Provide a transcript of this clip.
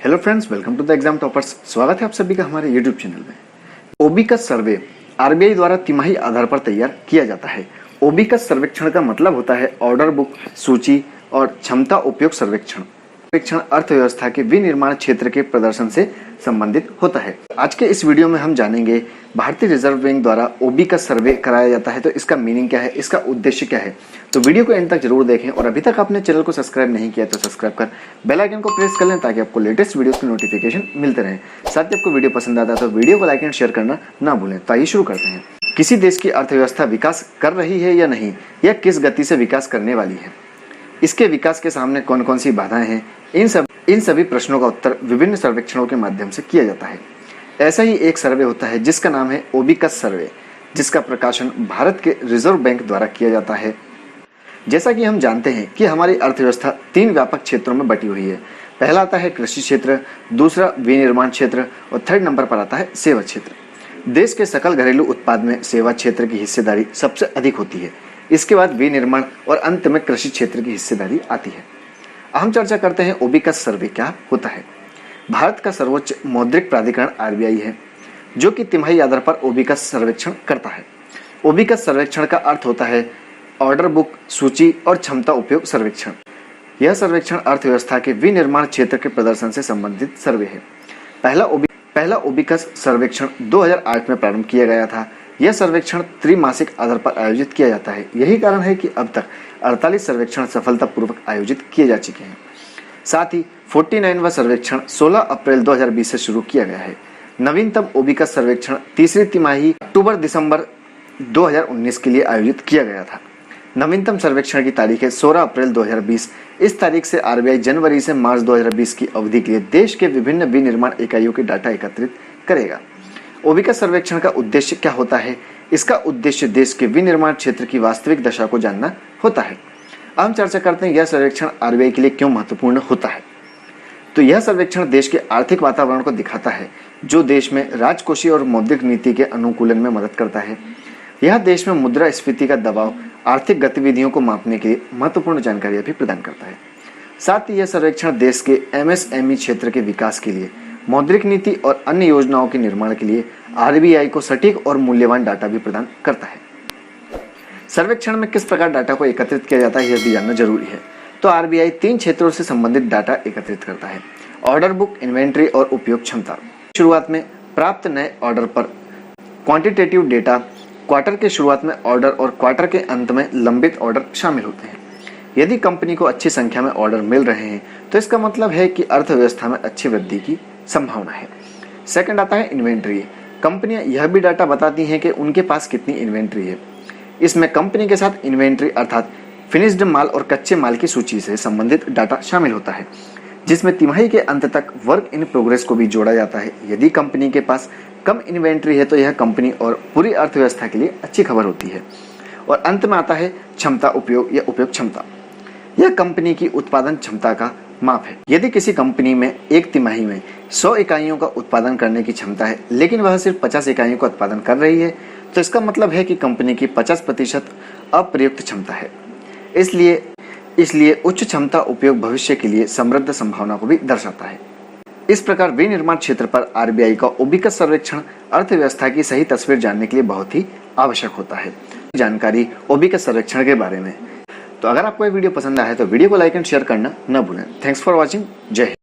Hello friends, welcome to the exam toppers. स्वागत है आप सभी का हमारे यूट्यूब चैनल में। ओबिकस सर्वे आरबीआई द्वारा तिमाही आधार पर तैयार किया जाता है। ओबिकस सर्वेक्षण का मतलब होता है ऑर्डर बुक, सूची और क्षमता उपयोग सर्वेक्षण। सर्वेक्षण अर्थव्यवस्था के विनिर्माण क्षेत्र के प्रदर्शन से संबंधित होता है। आज के इस वीडियो में हम जानेंगे भारतीय रिजर्व बैंक द्वारा ओबिकस सर्वे कराया जाता है, तो इसका मीनिंग क्या है, इसका उद्देश्य क्या है। तो वीडियो को एंड तक जरूर देखें और अभी तक आपने चैनल को सब्सक्राइब नहीं किया तो सब्सक्राइब कर बेल आइकन को प्रेस कर लें ताकि आपको लेटेस्ट वीडियोस की नोटिफिकेशन मिलते रहे। साथ ही आपको वीडियो पसंद आता है तो वीडियो को लाइक एंड शेयर करना ना भूलें। तो आइए शुरू करते हैं। किसी देश की अर्थव्यवस्था विकास कर रही है या नहीं, या किस गति से विकास करने वाली है, इसके विकास के सामने कौन कौन सी बाधाएं हैं, इन सभी प्रश्नों का उत्तर विभिन्न सर्वेक्षणों के माध्यम से किया जाता है। ऐसा ही एक सर्वे होता है जिसका नाम है ओबिकस सर्वे, जिसका प्रकाशन भारत के रिजर्व बैंक द्वारा किया जाता है। जैसा कि हम जानते हैं कि हमारी अर्थव्यवस्था 3 व्यापक क्षेत्रों में बटी हुई है। पहला आता है कृषि क्षेत्र, दूसरा विनिर्माण क्षेत्र और थर्ड नंबर पर आता है सेवा क्षेत्र। देश के सकल घरेलू उत्पाद में सेवा क्षेत्र की हिस्सेदारी सबसे अधिक होती है। इसके बाद विनिर्माण और अंत में कृषि क्षेत्र की हिस्सेदारी आती है। हम चर्चा करते हैं ओबिकस सर्वे क्या होता है। भारत का सर्वोच्च मौद्रिक प्राधिकरण आरबीआई है, जो कि तिमाही आधार पर ओबिकस सर्वेक्षण करता है। ओबिकस सर्वेक्षण का अर्थ होता है ऑर्डर बुक, सूची और क्षमता उपयोग सर्वेक्षण। यह सर्वेक्षण अर्थव्यवस्था के विनिर्माण क्षेत्र के प्रदर्शन से संबंधित सर्वे है। पहला ओबिकस सर्वेक्षण 2008 में प्रारंभ किया गया था। यह सर्वेक्षण त्रैमासिक आधार पर आयोजित किया जाता है। यही कारण है कि अब तक 48 सर्वेक्षण सफलतापूर्वक आयोजित किए जा चुके हैं। साथ ही 49वां सर्वेक्षण 16 अप्रैल 2020 से शुरू किया गया है। नवीनतम ओबिकस सर्वेक्षण तीसरी तिमाही अक्टूबर-दिसंबर 2019 के लिए आयोजित किया गया था। नवीनतम सर्वेक्षण की तारीख है 16 अप्रैल 2020। इस तारीख से आरबीआई जनवरी से मार्च 2020 की अवधि के लिए देश के विभिन्न विनिर्माण इकाइयों के डाटा एकत्रित करेगा। ओबिकस सर्वेक्षण का उद्देश्य क्या होता है? इसका उद्देश्य देश के विनिर्माण क्षेत्र की वास्तविक दशा को जानना होता है। अब हम चर्चा करते हैं यह सर्वेक्षण आरबीआई के लिए क्यों महत्वपूर्ण होता है। तो यह सर्वेक्षण देश के आर्थिक वातावरण को दिखाता है, जो देश में राजकोषीय और मौद्रिक नीति के अनुकूलन में मदद करता है। यह देश में मुद्रास्फीति का दबाव, आर्थिक गतिविधियों को मापने के लिए महत्वपूर्ण जानकारी भी प्रदान करता है। साथ ही यह सर्वेक्षण देश के एमएसएमई क्षेत्र के विकास के लिए, मौद्रिक नीति और अन्य योजनाओं के निर्माण के लिए आरबीआई को सटीक और मूल्यवान डाटा भी प्रदान करता है। सर्वेक्षण में किस प्रकार डाटा को एकत्रित किया जाता है, यह भी जानना जरूरी है। तो आरबीआई 3 क्षेत्रों से संबंधित डाटा एकत्रित करता है: ऑर्डर बुक, इन्वेंट्री और उपयोग क्षमता। शुरुआत में प्राप्त नए ऑर्डर पर क्वांटिटेटिव डेटा, क्वार्टर के शुरुआत में ऑर्डर और क्वार्टर के अंत में लंबित ऑर्डर शामिल होते हैं। यदि कंपनी को अच्छी संख्या में ऑर्डर मिल रहे हैं तो इसका मतलब है कि अर्थव्यवस्था में अच्छी वृद्धि की संभावना है। सेकंड आता है इन्वेंट्री। कंपनियां यह भी डाटा बताती हैं कि उनके पास कितनी इन्वेंट्री है। इसमें कंपनी के साथ इन्वेंट्री अर्थात फिनिश्ड माल और कच्चे माल की सूची से संबंधित डाटा शामिल होता है, जिसमें तिमाही के अंत तक वर्क इन प्रोग्रेस को भी जोड़ा जाता है। यदि कंपनी के पास कम इन्वेंट्री है तो यह कंपनी और पूरी अर्थव्यवस्था के लिए अच्छी खबर होती है। और अंत में आता है क्षमता उपयोग या उपयोग क्षमता। यह कंपनी की उत्पादन क्षमता का माप है। यदि किसी कंपनी में एक तिमाही में 100 इकाइयों का उत्पादन करने की क्षमता है, लेकिन वह सिर्फ 50 इकाइयों का उत्पादन कर रही है, तो इसका मतलब है कि कंपनी की 50% अप्रयुक्त क्षमता है। इसलिए उच्च क्षमता उपयोग भविष्य के लिए समृद्ध संभावना को भी दर्शाता है। इस प्रकार विनिर्माण क्षेत्र पर आरबीआई का ओबिकस सर्वेक्षण अर्थव्यवस्था की सही तस्वीर जानने के लिए बहुत ही आवश्यक होता है। जानकारी ओबिकस सर्वेक्षण के बारे में। तो अगर आपको ये वीडियो पसंद आया है तो वीडियो को लाइक एंड शेयर करना न भूलें। Thanks for watching. जय हिंद।